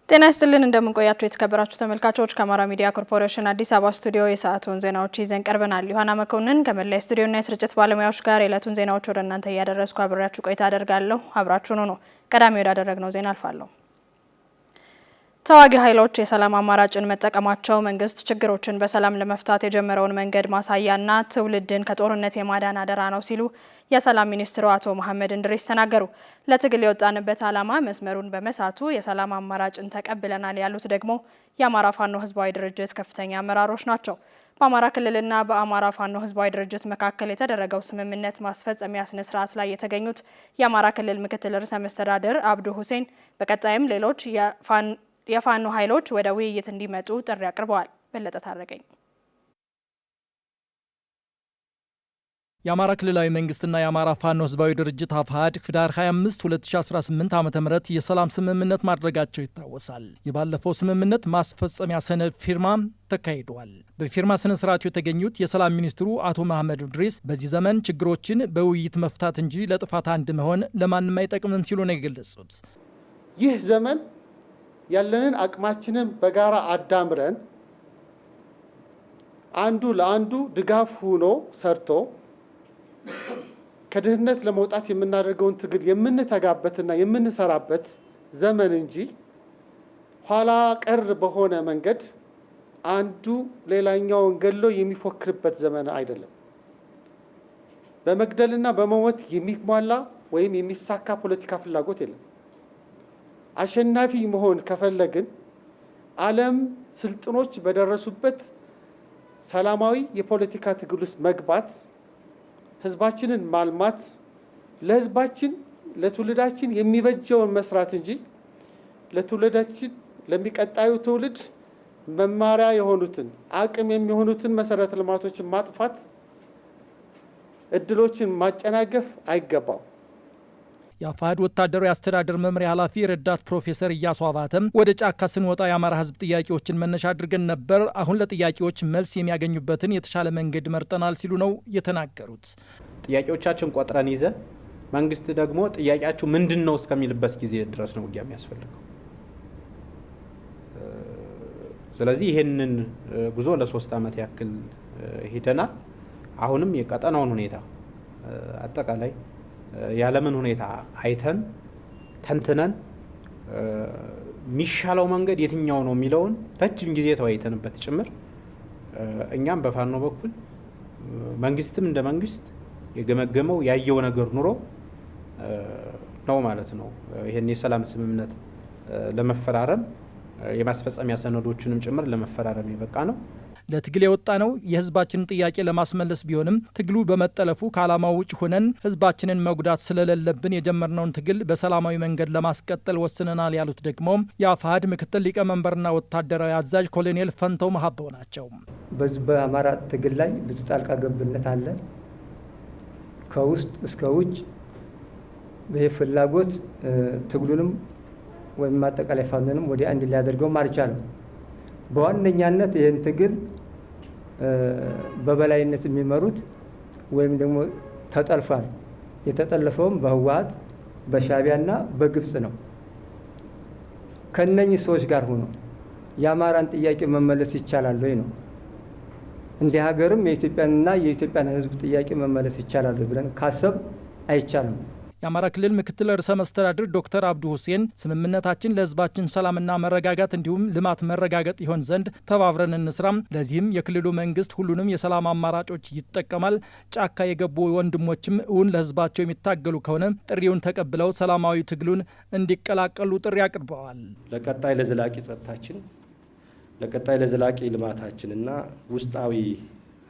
ጤና ይስጥልን እንደምንቆያችሁ የተከበራችሁ ተመልካቾች ከአማራ ሚዲያ ኮርፖሬሽን አዲስ አበባ ስቱዲዮ የሰዓቱን ዜናዎች ይዘን ቀርበናል። ዮሐና መኮንን ከመላ ስቱዲዮና የስርጭት ባለሙያዎች ጋር የዕለቱን ዜናዎች ወደ እናንተ እያደረስኩ አብሬያችሁ ቆይታ አደርጋለሁ። አብራችሁን ሁኑ። ቀዳሚ ወዳደረግነው ዜና አልፋለሁ። ተዋጊ ኃይሎች የሰላም አማራጭን መጠቀማቸው መንግስት ችግሮችን በሰላም ለመፍታት የጀመረውን መንገድ ማሳያና ትውልድን ከጦርነት የማዳን አደራ ነው ሲሉ የሰላም ሚኒስትሩ አቶ መሐመድ እንድሪስ ተናገሩ። ለትግል የወጣንበት ዓላማ መስመሩን በመሳቱ የሰላም አማራጭን ተቀብለናል ያሉት ደግሞ የአማራ ፋኖ ህዝባዊ ድርጅት ከፍተኛ አመራሮች ናቸው። በአማራ ክልልና በአማራ ፋኖ ህዝባዊ ድርጅት መካከል የተደረገው ስምምነት ማስፈጸሚያ ስነ ስርዓት ላይ የተገኙት የአማራ ክልል ምክትል ርዕሰ መስተዳድር አብዱ ሁሴን በቀጣይም ሌሎች የፋኖ ኃይሎች ወደ ውይይት እንዲመጡ ጥሪ አቅርበዋል። በለጠ ታረቀኝ የአማራ ክልላዊ መንግስትና የአማራ ፋኖ ህዝባዊ ድርጅት አፋሕድ ህዳር 25 2018 ዓ.ም የሰላም ስምምነት ማድረጋቸው ይታወሳል። የባለፈው ስምምነት ማስፈጸሚያ ሰነድ ፊርማ ተካሂዷል። በፊርማ ስነ ስርዓቱ የተገኙት የሰላም ሚኒስትሩ አቶ መሐመድ እንድሪስ በዚህ ዘመን ችግሮችን በውይይት መፍታት እንጂ ለጥፋት አንድ መሆን ለማንም አይጠቅምም ሲሉ ነው የገለጹት። ይህ ዘመን ያለንን አቅማችንን በጋራ አዳምረን አንዱ ለአንዱ ድጋፍ ሆኖ ሰርቶ ከድህነት ለመውጣት የምናደርገውን ትግል የምንተጋበትና የምንሰራበት ዘመን እንጂ ኋላ ቀር በሆነ መንገድ አንዱ ሌላኛውን ገሎ የሚፎክርበት ዘመን አይደለም። በመግደልና በመሞት የሚሟላ ወይም የሚሳካ ፖለቲካ ፍላጎት የለም። አሸናፊ መሆን ከፈለግን ዓለም ስልጥኖች በደረሱበት ሰላማዊ የፖለቲካ ትግል ውስጥ መግባት፣ ህዝባችንን ማልማት፣ ለህዝባችን ለትውልዳችን የሚበጀውን መስራት እንጂ ለትውልዳችን ለሚቀጣዩ ትውልድ መማሪያ የሆኑትን አቅም የሚሆኑትን መሰረተ ልማቶችን ማጥፋት፣ እድሎችን ማጨናገፍ አይገባም። የአፋሕድ ወታደራዊ አስተዳደር መምሪያ ኃላፊ ረዳት ፕሮፌሰር ኢያሱ አባተም ወደ ጫካ ስንወጣ የአማራ ህዝብ ጥያቄዎችን መነሻ አድርገን ነበር። አሁን ለጥያቄዎች መልስ የሚያገኙበትን የተሻለ መንገድ መርጠናል ሲሉ ነው የተናገሩት። ጥያቄዎቻችን ቆጥረን ይዘን መንግስት ደግሞ ጥያቄያችሁ ምንድነው እስከሚልበት ጊዜ ድረስ ነው ውጊያ የሚያስፈልገው። ስለዚህ ይሄንን ጉዞ ለ3 ዓመት ያክል ሄደናል። አሁንም የቀጠናውን ሁኔታ አጠቃላይ የዓለምን ሁኔታ አይተን ተንትነን የሚሻለው መንገድ የትኛው ነው የሚለውን ረጅም ጊዜ ተወያይተንበት ጭምር እኛም በፋኖ በኩል መንግስትም እንደ መንግስት የገመገመው ያየው ነገር ኑሮ ነው ማለት ነው። ይሄን የሰላም ስምምነት ለመፈራረም የማስፈጸሚያ ሰነዶችንም ጭምር ለመፈራረም የበቃ ነው። ለትግል የወጣ ነው የህዝባችንን ጥያቄ ለማስመለስ ቢሆንም ትግሉ በመጠለፉ ከዓላማው ውጭ ሆነን ህዝባችንን መጉዳት ስለሌለብን የጀመርነውን ትግል በሰላማዊ መንገድ ለማስቀጠል ወስነናል ያሉት ደግሞ የአፋሕድ ምክትል ሊቀመንበርና ወታደራዊ አዛዥ ኮሎኔል ፈንተው መሀበው ናቸው። በአማራ ትግል ላይ ብዙ ጣልቃ ገብነት አለ። ከውስጥ እስከ ውጭ ይህ ፍላጎት ትግሉንም ወይም አጠቃላይ ፋኖንም ወደ አንድ ሊያደርገው አልቻለም። በዋነኛነት ይህን ትግል በበላይነት የሚመሩት ወይም ደግሞ ተጠልፏል። የተጠለፈውም በህወሓት በሻዕቢያና በግብጽ ነው። ከነኚህ ሰዎች ጋር ሆኖ የአማራን ጥያቄ መመለስ ይቻላል ወይ ነው። እንደ ሀገርም የኢትዮጵያንና የኢትዮጵያን ህዝብ ጥያቄ መመለስ ይቻላል ብለን ካሰብ አይቻልም። የአማራ ክልል ምክትል ርዕሰ መስተዳድር ዶክተር አብዱ ሁሴን ስምምነታችን ለህዝባችን ሰላምና መረጋጋት እንዲሁም ልማት መረጋገጥ ይሆን ዘንድ ተባብረን እንስራም፣ ለዚህም የክልሉ መንግስት ሁሉንም የሰላም አማራጮች ይጠቀማል፣ ጫካ የገቡ ወንድሞችም እውን ለህዝባቸው የሚታገሉ ከሆነ ጥሪውን ተቀብለው ሰላማዊ ትግሉን እንዲቀላቀሉ ጥሪ አቅርበዋል። ለቀጣይ ለዘላቂ ጸጥታችን፣ ለቀጣይ ለዘላቂ ልማታችንና ውስጣዊ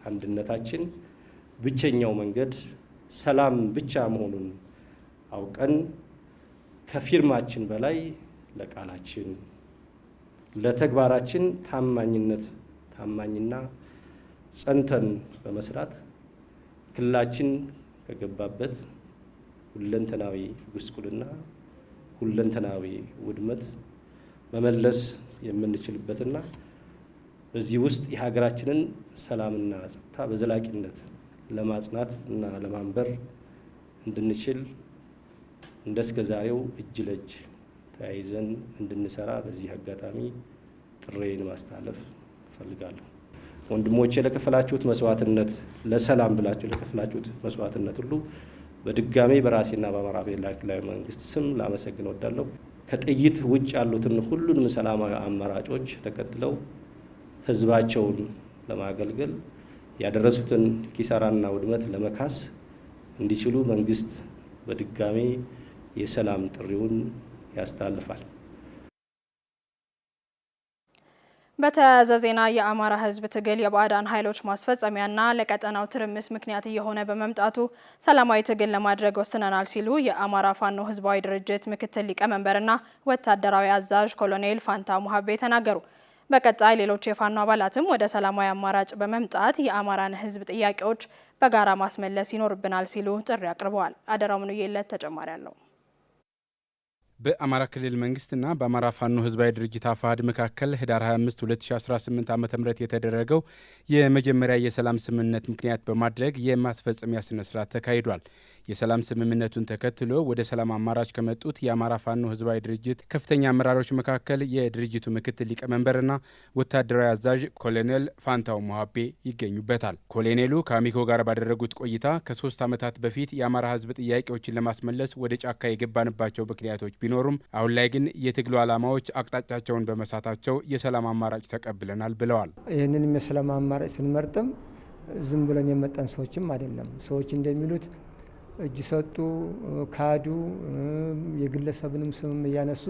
አንድነታችን ብቸኛው መንገድ ሰላም ብቻ መሆኑን አውቀን ከፊርማችን በላይ ለቃላችን ለተግባራችን ታማኝና ጸንተን በመስራት ክልላችን ከገባበት ሁለንተናዊ ጉስቁልና ሁለንተናዊ ውድመት መመለስ የምንችልበትና በዚህ ውስጥ የሀገራችንን ሰላምና ጸጥታ በዘላቂነት ለማጽናት እና ለማንበር እንድንችል እንደስከዛሬው እጅ ለእጅ ተያይዘን እንድንሰራ በዚህ አጋጣሚ ጥሬን ማስተላለፍ እፈልጋለሁ። ወንድሞቼ ለከፈላችሁት መስዋዕትነት፣ ለሰላም ብላችሁ ለከፈላችሁት መስዋዕትነት ሁሉ በድጋሜ በራሴና በአማራ ብሔራዊ ክልላዊ መንግስት ስም ላመሰግን እወዳለሁ። ከጥይት ውጭ ያሉትን ሁሉንም ሰላማዊ አማራጮች ተከትለው ህዝባቸውን ለማገልገል ያደረሱትን ኪሳራና ውድመት ለመካስ እንዲችሉ መንግስት በድጋሜ የሰላም ጥሪውን ያስተላልፋል። በተያያዘ ዜና የአማራ ህዝብ ትግል የባዕዳን ኃይሎች ማስፈጸሚያና ለቀጠናው ትርምስ ምክንያት እየሆነ በመምጣቱ ሰላማዊ ትግል ለማድረግ ወስነናል ሲሉ የአማራ ፋኖ ህዝባዊ ድርጅት ምክትል ሊቀመንበርና ወታደራዊ አዛዥ ኮሎኔል ፋንታው ሙሀቤ ተናገሩ። በቀጣይ ሌሎች የፋኖ አባላትም ወደ ሰላማዊ አማራጭ በመምጣት የአማራን ህዝብ ጥያቄዎች በጋራ ማስመለስ ይኖርብናል ሲሉ ጥሪ አቅርበዋል። አደራው ምንየለት ተጨማሪ አለው። በአማራ ክልል መንግስትና በአማራ ፋኖ ህዝባዊ ድርጅት አፋሕድ መካከል ህዳር 25 2018 ዓ.ም የተደረገው የመጀመሪያ የሰላም ስምምነት ምክንያት በማድረግ የማስፈጸሚያ ስነ ስርዓት ተካሂዷል። የሰላም ስምምነቱን ተከትሎ ወደ ሰላም አማራጭ ከመጡት የአማራ ፋኖ ህዝባዊ ድርጅት ከፍተኛ አመራሮች መካከል የድርጅቱ ምክትል ሊቀመንበርና ወታደራዊ አዛዥ ኮሎኔል ፋንታው ሙሀቤ ይገኙበታል። ኮሎኔሉ ከአሚኮ ጋር ባደረጉት ቆይታ ከ3 ዓመታት በፊት የአማራ ህዝብ ጥያቄዎችን ለማስመለስ ወደ ጫካ የገባንባቸው ምክንያቶች ቢኖሩም አሁን ላይ ግን የትግሉ ዓላማዎች አቅጣጫቸውን በመሳታቸው የሰላም አማራጭ ተቀብለናል ብለዋል። ይህንንም የሰላም አማራጭ ስንመርጥም ዝም ብለን የመጣን ሰዎችም አይደለም። ሰዎች እንደሚሉት እጅ ሰጡ፣ ካዱ፣ የግለሰብንም ስም እያነሱ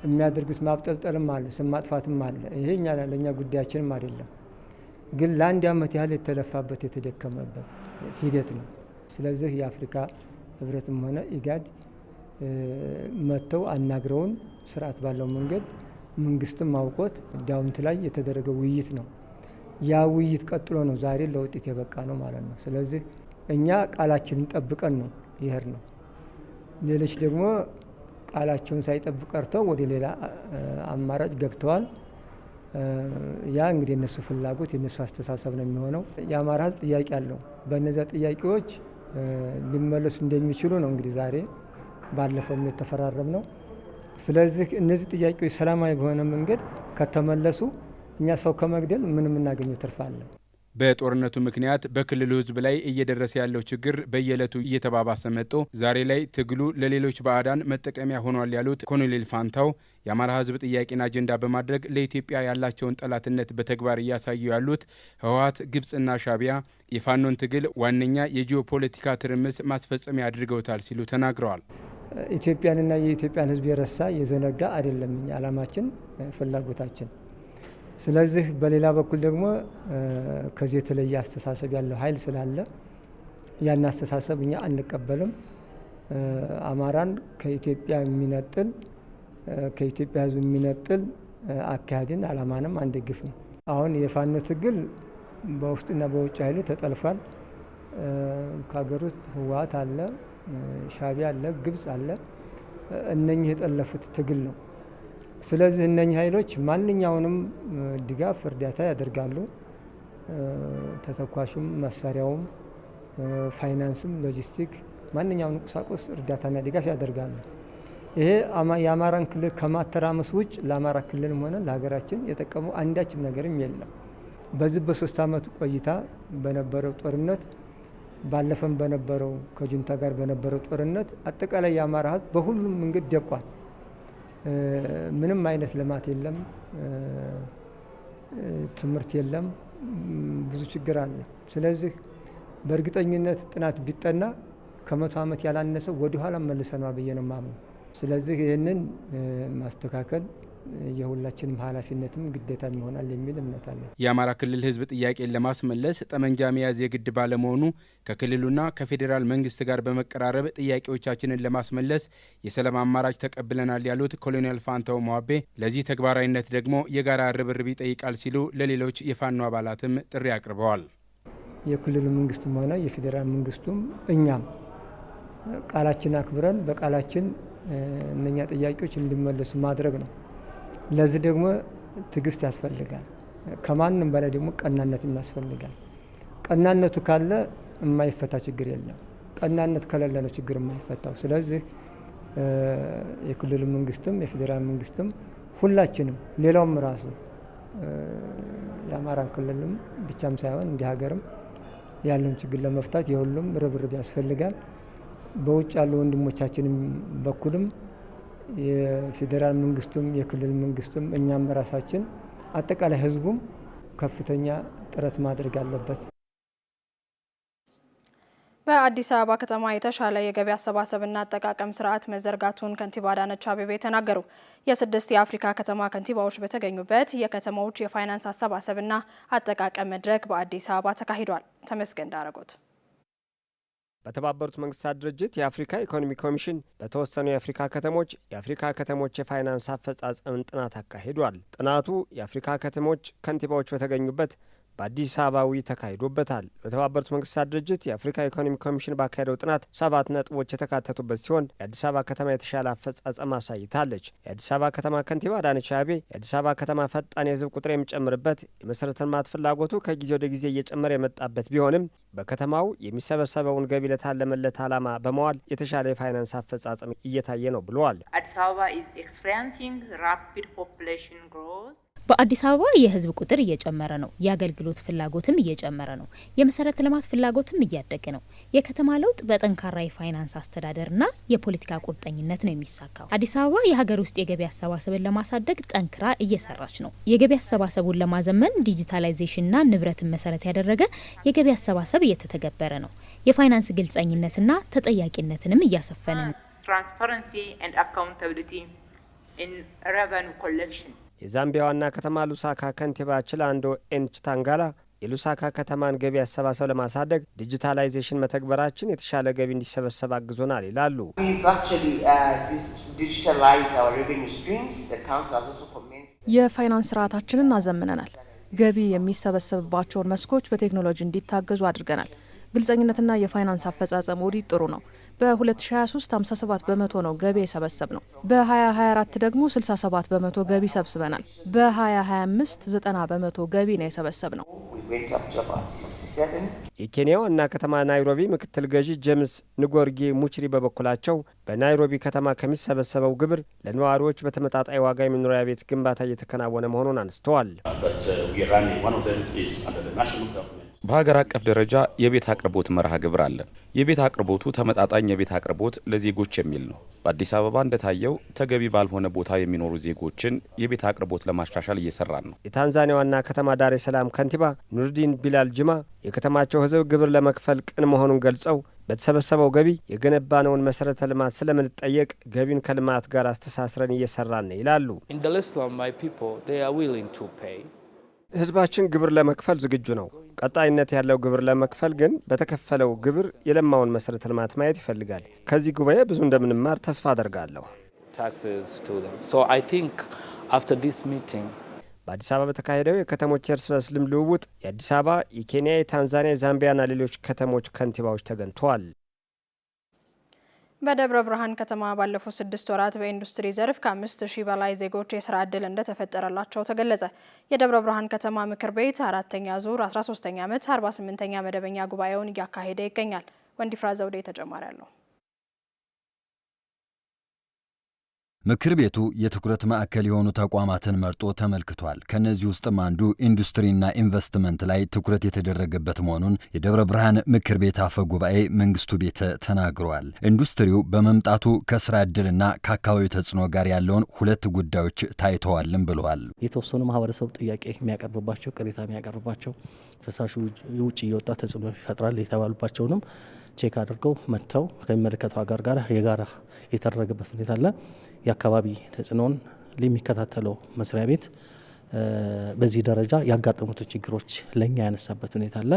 የሚያደርጉት ማብጠልጠልም አለ፣ ስም ማጥፋትም አለ። ይሄ ለእኛ ጉዳያችንም አይደለም። ግን ለአንድ ዓመት ያህል የተለፋበት የተደከመበት ሂደት ነው። ስለዚህ የአፍሪካ ህብረትም ሆነ ኢጋድ መጥተው አናግረውን ስርዓት ባለው መንገድ መንግስትም አውቆት ዳውንት ላይ የተደረገ ውይይት ነው። ያ ውይይት ቀጥሎ ነው ዛሬ ለውጤት የበቃ ነው ማለት ነው። ስለዚህ እኛ ቃላችንን ጠብቀን ነው ይሄር ነው። ሌሎች ደግሞ ቃላቸውን ሳይጠብቁ ቀርተው ወደ ሌላ አማራጭ ገብተዋል። ያ እንግዲህ የነሱ ፍላጎት የነሱ አስተሳሰብ ነው የሚሆነው። የአማራ ህዝብ ጥያቄ አለው። በእነዚያ ጥያቄዎች ሊመለሱ እንደሚችሉ ነው እንግዲህ ዛሬ ባለፈው የተፈራረም ነው። ስለዚህ እነዚህ ጥያቄዎች ሰላማዊ በሆነ መንገድ ከተመለሱ እኛ ሰው ከመግደል ምን የምናገኘው ትርፍ አለ? በጦርነቱ ምክንያት በክልሉ ህዝብ ላይ እየደረሰ ያለው ችግር በየዕለቱ እየተባባሰ መጥቶ ዛሬ ላይ ትግሉ ለሌሎች ባዕዳን መጠቀሚያ ሆኗል ያሉት ኮሎኔል ፋንታው የአማራ ህዝብ ጥያቄን አጀንዳ በማድረግ ለኢትዮጵያ ያላቸውን ጠላትነት በተግባር እያሳዩ ያሉት ህወሓት፣ ግብጽና ሻዕቢያ የፋኖን ትግል ዋነኛ የጂኦፖለቲካ ትርምስ ማስፈጸሚያ አድርገውታል ሲሉ ተናግረዋል። ኢትዮጵያንና የኢትዮጵያን ህዝብ የረሳ የዘነጋ አይደለም እኛ ዓላማችን፣ ፍላጎታችን። ስለዚህ በሌላ በኩል ደግሞ ከዚህ የተለየ አስተሳሰብ ያለው ኃይል ስላለ ያን አስተሳሰብ እኛ አንቀበልም። አማራን ከኢትዮጵያ የሚነጥል ከኢትዮጵያ ህዝብ የሚነጥል አካሄድን ዓላማንም አንደግፍም። አሁን የፋኖ ትግል በውስጥና በውጭ ኃይሉ ተጠልፏል። ከሀገር ውስጥ ህወሓት አለ፣ ሻዕቢያ አለ፣ ግብጽ አለ። እነኚህ የጠለፉት ትግል ነው። ስለዚህ እነኚህ ኃይሎች ማንኛውንም ድጋፍ እርዳታ ያደርጋሉ። ተተኳሹም፣ መሳሪያውም፣ ፋይናንስም፣ ሎጂስቲክ ማንኛውንም ቁሳቁስ እርዳታና ድጋፍ ያደርጋሉ። ይሄ የአማራን ክልል ከማተራመስ ውጭ ለአማራ ክልልም ሆነ ለሀገራችን የጠቀመው አንዳችም ነገርም የለም። በዚህ በ3 ዓመት ቆይታ በነበረው ጦርነት ባለፈም በነበረው ከጁንታ ጋር በነበረው ጦርነት አጠቃላይ የአማራ ህዝብ በሁሉም መንገድ ደቋል። ምንም አይነት ልማት የለም፣ ትምህርት የለም፣ ብዙ ችግር አለ። ስለዚህ በእርግጠኝነት ጥናት ቢጠና ከ100 ዓመት ያላነሰ ወደ ኋላ መልሰናል ብዬ ነው የማምነው። ስለዚህ ይህንን ማስተካከል የሁላችንም ኃላፊነትም ግዴታም ይሆናል የሚል እምነት አለ። የአማራ ክልል ህዝብ ጥያቄን ለማስመለስ ጠመንጃ መያዝ የግድ ባለመሆኑ ከክልሉና ከፌዴራል መንግስት ጋር በመቀራረብ ጥያቄዎቻችንን ለማስመለስ የሰላም አማራጭ ተቀብለናል ያሉት ኮሎኔል ፋንታው ሟቤ ለዚህ ተግባራዊነት ደግሞ የጋራ ርብርብ ይጠይቃል ሲሉ ለሌሎች የፋኖ አባላትም ጥሪ አቅርበዋል። የክልሉ መንግስትም ሆነ የፌዴራል መንግስቱም እኛም ቃላችን አክብረን በቃላችን እነኛ ጥያቄዎች እንዲመለሱ ማድረግ ነው። ለዚህ ደግሞ ትዕግስት ያስፈልጋል። ከማንም በላይ ደግሞ ቀናነት ያስፈልጋል። ቀናነቱ ካለ የማይፈታ ችግር የለም። ቀናነት ከሌለ ነው ችግር የማይፈታው። ስለዚህ የክልሉ መንግስትም የፌዴራል መንግስትም ሁላችንም ሌላውም ራሱ የአማራን ክልልም ብቻም ሳይሆን እንደ ሀገርም ያለውን ችግር ለመፍታት የሁሉም ርብርብ ያስፈልጋል። በውጭ ያሉ ወንድሞቻችንም በኩልም የፌዴራል መንግስቱም የክልል መንግስቱም እኛም ራሳችን አጠቃላይ ህዝቡም ከፍተኛ ጥረት ማድረግ አለበት። በአዲስ አበባ ከተማ የተሻለ የገቢ አሰባሰብና አጠቃቀም ስርዓት መዘርጋቱን ከንቲባ አዳነች አቤቤ ተናገሩ። የ6 የአፍሪካ ከተማ ከንቲባዎች በተገኙበት የከተማዎች የፋይናንስ አሰባሰብና አጠቃቀም መድረክ በአዲስ አበባ ተካሂዷል። ተመስገን ዳረጎት በተባበሩት መንግስታት ድርጅት የአፍሪካ ኢኮኖሚ ኮሚሽን በተወሰኑ የአፍሪካ ከተሞች የፋይናንስ አፈጻጸምን ጥናት አካሂዷል። ጥናቱ የአፍሪካ ከተሞች ከንቲባዎች በተገኙበት በአዲስ አበባ ተካሂዶበታል። በተባበሩት መንግስታት ድርጅት የአፍሪካ ኢኮኖሚ ኮሚሽን ባካሄደው ጥናት 7 ነጥቦች የተካተቱበት ሲሆን የአዲስ አበባ ከተማ የተሻለ አፈጻጸም አሳይታለች። የአዲስ አበባ ከተማ ከንቲባ አዳነች አቤቤ የአዲስ አበባ ከተማ ፈጣን የህዝብ ቁጥር የሚጨምርበት የመሰረተ ልማት ፍላጎቱ ከጊዜ ወደ ጊዜ እየጨመረ የመጣበት ቢሆንም በከተማው የሚሰበሰበውን ገቢ ለታለመለት ዓላማ በመዋል የተሻለ የፋይናንስ አፈጻጸም እየታየ ነው ብለዋል። አዲስ አበባ is experiencing rapid population growth በአዲስ አበባ የህዝብ ቁጥር እየጨመረ ነው። የአገልግሎት ፍላጎትም እየጨመረ ነው። የመሰረተ ልማት ፍላጎትም እያደገ ነው። የከተማ ለውጥ በጠንካራ የፋይናንስ አስተዳደርና የፖለቲካ ቁርጠኝነት ነው የሚሳካው። አዲስ አበባ የሀገር ውስጥ የገቢ አሰባሰብን ለማሳደግ ጠንክራ እየሰራች ነው። የገቢ አሰባሰቡን ለማዘመን ዲጂታላይዜሽንና ንብረትን መሰረት ያደረገ የገቢ አሰባሰብ እየተተገበረ ነው። የፋይናንስ ግልጸኝነትና ተጠያቂነትንም እያሰፈነ ነው። transparency and accountability in revenue collection የዛምቢያ ዋና ከተማ ሉሳካ ከንቲባ ችላንዶ ኤንችታንጋላ የሉሳካ ከተማን ገቢ አሰባሰብ ለማሳደግ ዲጂታላይዜሽን መተግበራችን የተሻለ ገቢ እንዲሰበሰብ አግዞናል ይላሉ። የፋይናንስ ስርዓታችንን አዘምነናል። ገቢ የሚሰበሰብባቸውን መስኮች በቴክኖሎጂ እንዲታገዙ አድርገናል። ግልጸኝነትና የፋይናንስ አፈጻጸም ኦዲት ጥሩ ነው። በ2023 57 በመቶ ነው ገቢ የሰበሰብ ነው። በ2024 ደግሞ 67 በመቶ ገቢ ሰብስበናል። በ2025 90 በመቶ ገቢ ነው የሰበሰብ ነው። የኬንያ ዋና ከተማ ናይሮቢ ምክትል ገዢ ጄምስ ንጎርጌ ሙችሪ በበኩላቸው በናይሮቢ ከተማ ከሚሰበሰበው ግብር ለነዋሪዎች በተመጣጣኝ ዋጋ የመኖሪያ ቤት ግንባታ እየተከናወነ መሆኑን አንስተዋል። በሀገር አቀፍ ደረጃ የቤት አቅርቦት መርሃ ግብር አለ። የቤት አቅርቦቱ ተመጣጣኝ የቤት አቅርቦት ለዜጎች የሚል ነው። በአዲስ አበባ እንደታየው ተገቢ ባልሆነ ቦታ የሚኖሩ ዜጎችን የቤት አቅርቦት ለማሻሻል እየሰራን ነው። የታንዛኒያ ዋና ከተማ ዳሬ ሰላም ከንቲባ ኑርዲን ቢላል ጅማ የከተማቸው ሕዝብ ግብር ለመክፈል ቅን መሆኑን ገልጸው በተሰበሰበው ገቢ የገነባነውን መሰረተ ልማት ስለምንጠየቅ ገቢን ከልማት ጋር አስተሳስረን እየሰራን ነው ይላሉ። ህዝባችን ግብር ለመክፈል ዝግጁ ነው። ቀጣይነት ያለው ግብር ለመክፈል ግን በተከፈለው ግብር የለማውን መሰረተ ልማት ማየት ይፈልጋል። ከዚህ ጉባኤ ብዙ እንደምንማር ተስፋ አደርጋለሁ። በአዲስ አበባ በተካሄደው የከተሞች የእርስ በርስ ልምድ ልውውጥ የአዲስ አበባ፣ የኬንያ፣ የታንዛኒያ፣ የዛምቢያና ሌሎች ከተሞች ከንቲባዎች ተገኝተዋል። በደብረ ብርሃን ከተማ ባለፉት 6 ወራት በኢንዱስትሪ ዘርፍ ከ5000 በላይ ዜጎች የስራ ዕድል እንደተፈጠረላቸው ተገለጸ። የደብረ ብርሃን ከተማ ምክር ቤት 4ኛ ዙር 13ኛ ዓመት 48ኛ መደበኛ ጉባኤውን እያካሄደ ይገኛል። ወንዲፍራ ዘውዴ ተጨማሪ አለው። ምክር ቤቱ የትኩረት ማዕከል የሆኑ ተቋማትን መርጦ ተመልክቷል። ከነዚህ ውስጥም አንዱ ኢንዱስትሪና ኢንቨስትመንት ላይ ትኩረት የተደረገበት መሆኑን የደብረ ብርሃን ምክር ቤት አፈ ጉባኤ መንግስቱ ቤተ ተናግረዋል። ኢንዱስትሪው በመምጣቱ ከስራ ዕድልና ከአካባቢ ተጽዕኖ ጋር ያለውን 2 ጉዳዮች ታይተዋልም ብለዋል። የተወሰኑ ማህበረሰብ ጥያቄ የሚያቀርብባቸው፣ ቅሬታ የሚያቀርብባቸው፣ ፍሳሹ ውጭ እየወጣ ተጽዕኖ ይፈጥራል የተባሉባቸውንም ቼክ አድርገው መጥተው ከሚመለከተው ሀገር ጋር የጋራ የተደረገበት ሁኔታ አለ። የአካባቢ ተጽዕኖን የሚከታተለው መስሪያ ቤት በዚህ ደረጃ ያጋጠሙትን ችግሮች ለኛ ያነሳበት ሁኔታ አለ።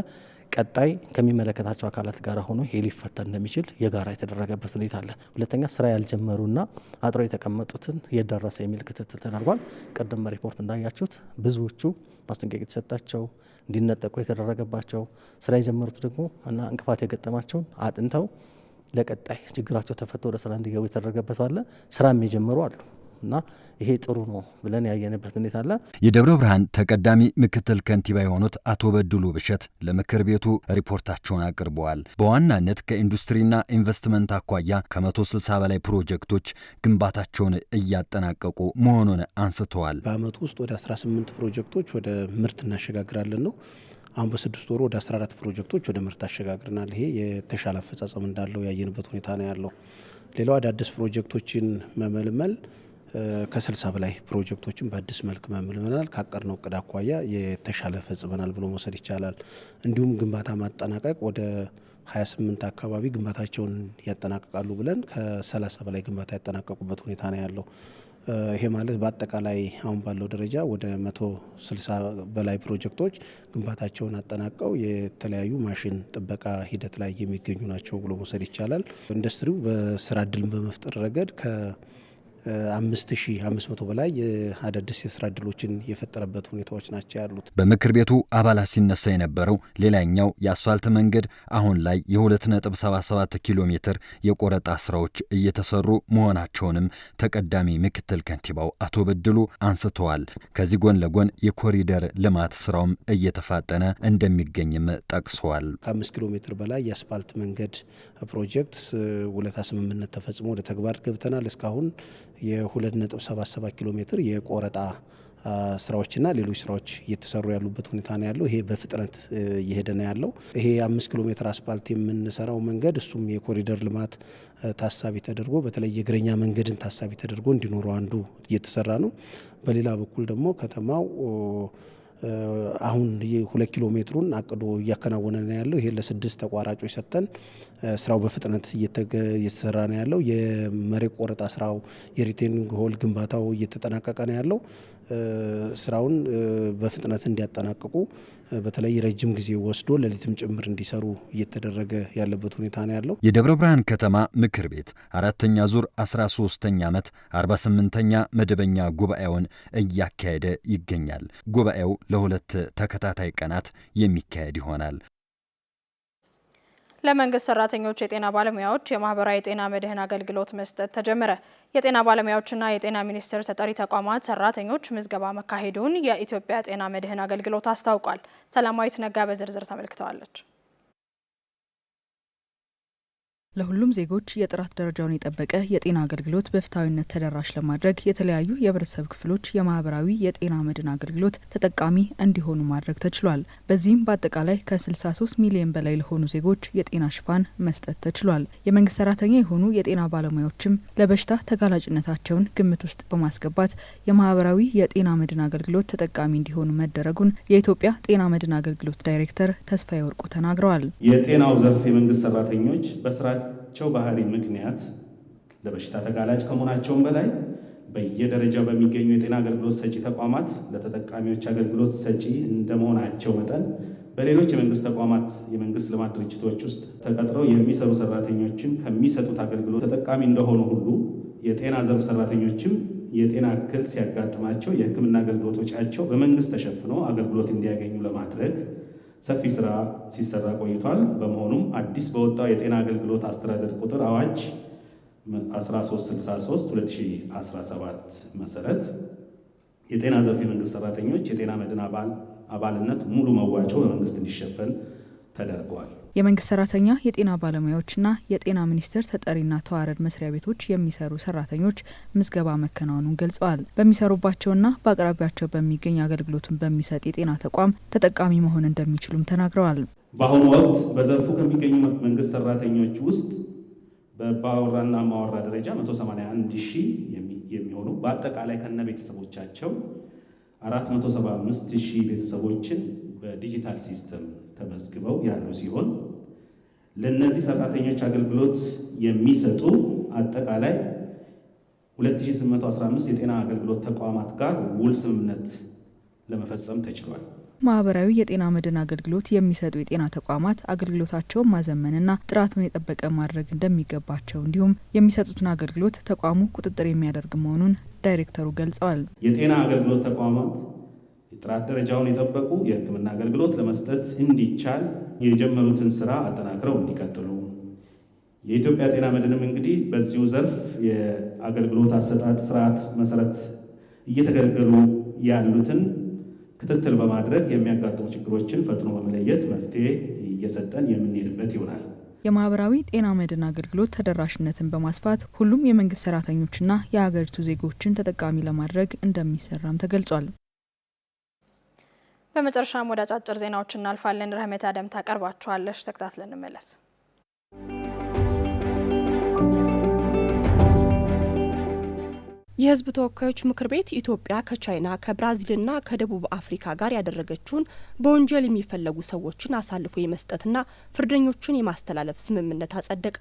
ቀጣይ ከሚመለከታቸው አካላት ጋር ሆኖ ይሄ ሊፈታ እንደሚችል የጋራ የተደረገበት ሁኔታ አለ። ሁለተኛ ስራ ያልጀመሩና አጥረው የተቀመጡትን የደረሰ የሚል ክትትል ተደርጓል። ቀደም በሪፖርት እንዳያችሁት ብዙዎቹ ማስጠንቀቂያ የተሰጣቸው እንዲነጠቁ የተደረገባቸው፣ ስራ የጀመሩት ደግሞ እና እንቅፋት የገጠማቸውን አጥንተው ለቀጣይ ችግራቸው ተፈቶ ወደ ስራ እንዲገቡ የተደረገበት አለ። ስራም የጀመሩ አሉ እና ይሄ ጥሩ ነው ብለን ያየንበት ሁኔታ አለ። የደብረ ብርሃን ተቀዳሚ ምክትል ከንቲባ የሆኑት አቶ በድሉ ብሸት ለምክር ቤቱ ሪፖርታቸውን አቅርበዋል። በዋናነት ከኢንዱስትሪና ኢንቨስትመንት አኳያ ከ160 በላይ ፕሮጀክቶች ግንባታቸውን እያጠናቀቁ መሆኑን አንስተዋል። በአመቱ ውስጥ ወደ 18 ፕሮጀክቶች ወደ ምርት እናሸጋግራለን ነው። አሁን በ6 ወሩ ወደ 14 ፕሮጀክቶች ወደ ምርት አሸጋግረናል። ይሄ የተሻለ አፈጻጸም እንዳለው ያየንበት ሁኔታ ነው ያለው። ሌላው አዳዲስ ፕሮጀክቶችን መመልመል ከ60 በላይ ፕሮጀክቶችን በአዲስ መልክ መመልመናል። ካቀድነው እቅድ አኳያ የተሻለ ፈጽመናል ብሎ መውሰድ ይቻላል። እንዲሁም ግንባታ ማጠናቀቅ ወደ 28 አካባቢ ግንባታቸውን ያጠናቅቃሉ ብለን ከ30 በላይ ግንባታ ያጠናቀቁበት ሁኔታ ነው ያለው። ይሄ ማለት በአጠቃላይ አሁን ባለው ደረጃ ወደ 160 በላይ ፕሮጀክቶች ግንባታቸውን አጠናቀው የተለያዩ ማሽን ጥበቃ ሂደት ላይ የሚገኙ ናቸው ብሎ መውሰድ ይቻላል። ኢንዱስትሪው በስራ እድልን በመፍጠር ረገድ ከ5500 በላይ አዳዲስ የስራ እድሎችን የፈጠረበት ሁኔታዎች ናቸው ያሉት። በምክር ቤቱ አባላት ሲነሳ የነበረው ሌላኛው የአስፋልት መንገድ አሁን ላይ የ2.77 ኪሎ ሜትር የቆረጣ ስራዎች እየተሰሩ መሆናቸውንም ተቀዳሚ ምክትል ከንቲባው አቶ በድሉ አንስተዋል። ከዚህ ጎን ለጎን የኮሪደር ልማት ስራውም እየተፋጠነ እንደሚገኝም ጠቅሰዋል። ከ5 ኪሎ ሜትር በላይ የአስፋልት መንገድ ፕሮጀክት ውለታ ስምምነት ተፈጽሞ ወደ ተግባር ገብተናል። እስካሁን የ2.77 ኪሎ ሜትር የቆረጣ ስራዎችና ሌሎች ስራዎች እየተሰሩ ያሉበት ሁኔታ ነው ያለው። ይሄ በፍጥነት እየሄደ ነው ያለው። ይሄ 5 ኪሎ ሜትር አስፋልት የምንሰራው መንገድ እሱም የኮሪደር ልማት ታሳቢ ተደርጎ በተለይ የእግረኛ መንገድን ታሳቢ ተደርጎ እንዲኖረው አንዱ እየተሰራ ነው። በሌላ በኩል ደግሞ ከተማው አሁን የ2 ኪሎ ሜትሩን አቅዶ እያከናወነ ነው ያለው። ይሄ ለ6 ተቋራጮች ሰጥተን ስራው በፍጥነት እየተሰራ ነው ያለው። የመሬት ቆረጣ ስራው የሪቴኒንግ ሆል ግንባታው እየተጠናቀቀ ነው ያለው። ስራውን በፍጥነት እንዲያጠናቅቁ በተለይ ረጅም ጊዜ ወስዶ ሌሊትም ጭምር እንዲሰሩ እየተደረገ ያለበት ሁኔታ ነው ያለው። የደብረ ብርሃን ከተማ ምክር ቤት 4ኛ ዙር 13ኛ ዓመት 48ኛ መደበኛ ጉባኤውን እያካሄደ ይገኛል። ጉባኤው ለ2 ተከታታይ ቀናት የሚካሄድ ይሆናል። ለመንግስት ሰራተኞች የጤና ባለሙያዎች የማህበራዊ ጤና መድህን አገልግሎት መስጠት ተጀመረ። የጤና ባለሙያዎችና የጤና ሚኒስቴር ተጠሪ ተቋማት ሰራተኞች ምዝገባ መካሄዱን የኢትዮጵያ ጤና መድህን አገልግሎት አስታውቋል። ሰላማዊት ነጋ በዝርዝር ተመልክተዋለች። ለሁሉም ዜጎች የጥራት ደረጃውን የጠበቀ የጤና አገልግሎት በፍትሐዊነት ተደራሽ ለማድረግ የተለያዩ የህብረተሰብ ክፍሎች የማህበራዊ የጤና መድን አገልግሎት ተጠቃሚ እንዲሆኑ ማድረግ ተችሏል። በዚህም በአጠቃላይ ከ63 ሚሊዮን በላይ ለሆኑ ዜጎች የጤና ሽፋን መስጠት ተችሏል። የመንግስት ሰራተኛ የሆኑ የጤና ባለሙያዎችም ለበሽታ ተጋላጭነታቸውን ግምት ውስጥ በማስገባት የማህበራዊ የጤና መድን አገልግሎት ተጠቃሚ እንዲሆኑ መደረጉን የኢትዮጵያ ጤና መድን አገልግሎት ዳይሬክተር ተስፋዬ ወርቁ ተናግረዋል። የጤናው ዘርፍ የመንግስት ሰራተኞች በስራቸው ባህሪ ምክንያት ለበሽታ ተጋላጭ ከመሆናቸውም በላይ በየደረጃው በሚገኙ የጤና አገልግሎት ሰጪ ተቋማት ለተጠቃሚዎች አገልግሎት ሰጪ እንደመሆናቸው መጠን በሌሎች የመንግስት ተቋማት የመንግስት ልማት ድርጅቶች ውስጥ ተቀጥረው የሚሰሩ ሰራተኞችን ከሚሰጡት አገልግሎት ተጠቃሚ እንደሆኑ ሁሉ የጤና ዘርፍ ሰራተኞችም የጤና እክል ሲያጋጥማቸው የሕክምና አገልግሎት ወጪያቸው በመንግስት ተሸፍኖ አገልግሎት እንዲያገኙ ለማድረግ ሰፊ ስራ ሲሰራ ቆይቷል። በመሆኑም አዲስ በወጣው የጤና አገልግሎት አስተዳደር ቁጥር አዋጅ 1363/2017 መሰረት የጤና ዘርፍ የመንግስት ሰራተኞች የጤና መድን አባልነት ሙሉ መዋጮው በመንግስት እንዲሸፈን ተደርገዋል። የመንግስት ሰራተኛ የጤና ባለሙያዎችና የጤና ሚኒስቴር ተጠሪና ተዋረድ መስሪያ ቤቶች የሚሰሩ ሰራተኞች ምዝገባ መከናወኑን ገልጸዋል። በሚሰሩባቸውና በአቅራቢያቸው በሚገኝ አገልግሎቱን በሚሰጥ የጤና ተቋም ተጠቃሚ መሆን እንደሚችሉም ተናግረዋል። በአሁኑ ወቅት በዘርፉ ከሚገኙ መንግስት ሰራተኞች ውስጥ በአባወራና ማወራ ደረጃ 181,000 የሚሆኑ በአጠቃላይ ከነ ቤተሰቦቻቸው 475,000 ቤተሰቦችን በዲጂታል ሲስተም ተመዝግበው ያሉ ሲሆን ለነዚህ ሰራተኞች አገልግሎት የሚሰጡ አጠቃላይ 2815 የጤና አገልግሎት ተቋማት ጋር ውል ስምምነት ለመፈጸም ተችሏል። ማህበራዊ የጤና መድን አገልግሎት የሚሰጡ የጤና ተቋማት አገልግሎታቸውን ማዘመንና ጥራቱን የጠበቀ ማድረግ እንደሚገባቸው እንዲሁም የሚሰጡትን አገልግሎት ተቋሙ ቁጥጥር የሚያደርግ መሆኑን ዳይሬክተሩ ገልጸዋል። የጤና አገልግሎት ተቋማት የጥራት ደረጃውን የጠበቁ የሕክምና አገልግሎት ለመስጠት እንዲቻል የጀመሩትን ስራ አጠናክረው እንዲቀጥሉ የኢትዮጵያ ጤና መድንም እንግዲህ በዚሁ ዘርፍ የአገልግሎት አሰጣጥ ስርዓት መሰረት እየተገለገሉ ያሉትን ክትትል በማድረግ የሚያጋጥሙ ችግሮችን ፈጥኖ በመለየት መፍትሄ እየሰጠን የምንሄድበት ይሆናል። የማህበራዊ ጤና መድን አገልግሎት ተደራሽነትን በማስፋት ሁሉም የመንግስት ሰራተኞችና የሀገሪቱ ዜጎችን ተጠቃሚ ለማድረግ እንደሚሰራም ተገልጿል። በመጨረሻም ወደ አጫጭር ዜናዎች እናልፋለን። ረህመት አደም ታቀርባቸዋለች። ተከታትለን እንመለስ። የህዝብ ተወካዮች ምክር ቤት ኢትዮጵያ ከቻይና ከብራዚልና ከደቡብ አፍሪካ ጋር ያደረገችውን በወንጀል የሚፈለጉ ሰዎችን አሳልፎ የመስጠትና ፍርደኞችን የማስተላለፍ ስምምነት አጸደቀ።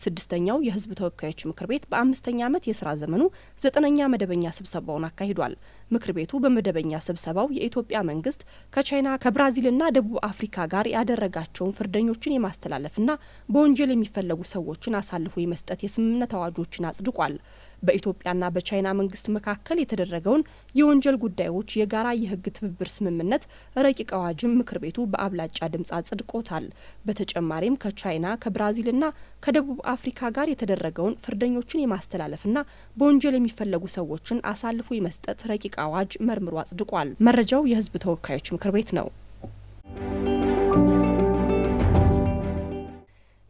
ስድስተኛው የህዝብ ተወካዮች ምክር ቤት በ5ኛ ዓመት የስራ ዘመኑ 9ኛ መደበኛ ስብሰባውን አካሂዷል። ምክር ቤቱ በመደበኛ ስብሰባው የኢትዮጵያ መንግስት ከቻይና ከብራዚልና ደቡብ አፍሪካ ጋር ያደረጋቸውን ፍርደኞችን የማስተላለፍና በወንጀል የሚፈለጉ ሰዎችን አሳልፎ የመስጠት የስምምነት አዋጆችን አጽድቋል። በኢትዮጵያና በቻይና መንግስት መካከል የተደረገውን የወንጀል ጉዳዮች የጋራ የህግ ትብብር ስምምነት ረቂቅ አዋጅም ምክር ቤቱ በአብላጫ ድምጽ አጽድቆታል። በተጨማሪም ከቻይና ከብራዚልና ከደቡብ አፍሪካ ጋር የተደረገውን ፍርደኞችን የማስተላለፍና በወንጀል የሚፈለጉ ሰዎችን አሳልፎ የመስጠት ረቂቅ አዋጅ መርምሮ አጽድቋል። መረጃው የህዝብ ተወካዮች ምክር ቤት ነው።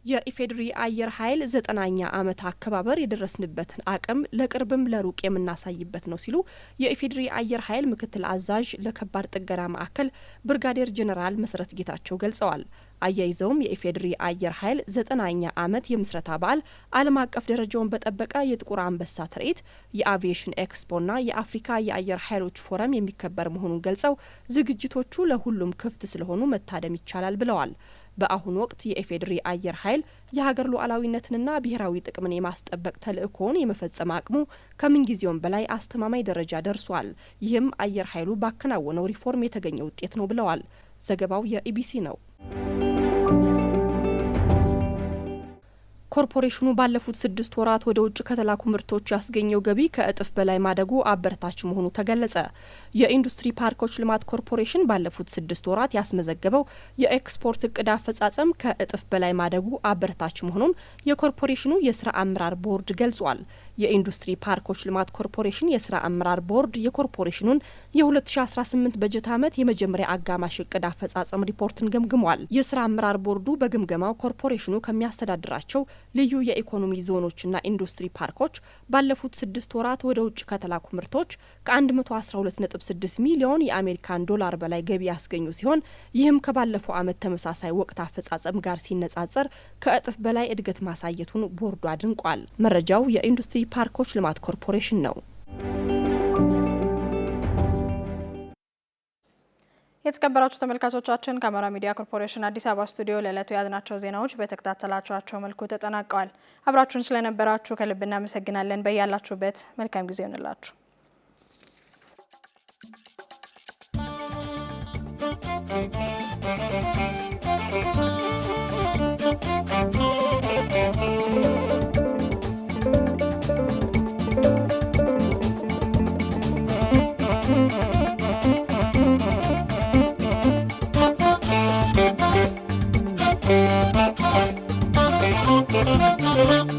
የኢፌዴሪ አየር ኃይል 9ኛ ዓመት አከባበር የደረስንበትን አቅም ለቅርብም ለሩቅ የምናሳይበት ነው ሲሉ የኢፌዴሪ አየር ኃይል ምክትል አዛዥ ለከባድ ጥገና ማዕከል ብርጋዴር ጄኔራል መሰረት ጌታቸው ገልጸዋል። አያይዘውም የኢፌዴሪ አየር ኃይል 9ኛ ዓመት የምስረታ በዓል ዓለም አቀፍ ደረጃውን በጠበቀ የጥቁር አንበሳ ትርኢት፣ የአቪዬሽን ኤክስፖና የአፍሪካ የአየር ኃይሎች ፎረም የሚከበር መሆኑን ገልጸው ዝግጅቶቹ ለሁሉም ክፍት ስለሆኑ መታደም ይቻላል ብለዋል። በአሁኑ ወቅት የኢፌዴሪ አየር ኃይል የሀገር ሉዓላዊነትንና ብሔራዊ ጥቅምን የማስጠበቅ ተልዕኮውን የመፈጸም አቅሙ ከምንጊዜውም በላይ አስተማማኝ ደረጃ ደርሷል። ይህም አየር ኃይሉ ባከናወነው ሪፎርም የተገኘ ውጤት ነው ብለዋል። ዘገባው የኢቢሲ ነው። ኮርፖሬሽኑ ባለፉት 6 ወራት ወደ ውጭ ከተላኩ ምርቶች ያስገኘው ገቢ ከእጥፍ በላይ ማደጉ አበረታች መሆኑ ተገለጸ። የኢንዱስትሪ ፓርኮች ልማት ኮርፖሬሽን ባለፉት 6 ወራት ያስመዘገበው የኤክስፖርት እቅድ አፈጻጸም ከእጥፍ በላይ ማደጉ አበረታች መሆኑን የኮርፖሬሽኑ የስራ አመራር ቦርድ ገልጿል። የኢንዱስትሪ ፓርኮች ልማት ኮርፖሬሽን የስራ አመራር ቦርድ የኮርፖሬሽኑን የ2018 በጀት ዓመት የመጀመሪያ አጋማሽ እቅድ አፈጻጸም ሪፖርትን ገምግሟል። የስራ አመራር ቦርዱ በግምገማው ኮርፖሬሽኑ ከሚያስተዳድራቸው ልዩ የኢኮኖሚ ዞኖችና ኢንዱስትሪ ፓርኮች ባለፉት 6 ወራት ወደ ውጭ ከተላኩ ምርቶች ከ112.6 ሚሊዮን የአሜሪካን ዶላር በላይ ገቢ ያስገኙ ሲሆን ይህም ከባለፈው ዓመት ተመሳሳይ ወቅት አፈጻጸም ጋር ሲነጻጸር ከእጥፍ በላይ እድገት ማሳየቱን ቦርዱ አድንቋል። መረጃው የኢንዱስትሪ ፓርኮች ልማት ኮርፖሬሽን ነው። የተከበራችሁ ተመልካቾቻችን ከአማራ ሚዲያ ኮርፖሬሽን አዲስ አበባ ስቱዲዮ ለዕለቱ ያዝናቸው ዜናዎች በተከታተላችኋቸው መልኩ ተጠናቀዋል። አብራችሁን ስለነበራችሁ ከልብ እናመሰግናለን። በያላችሁበት መልካም ጊዜ ይሁንላችሁ። Thank you.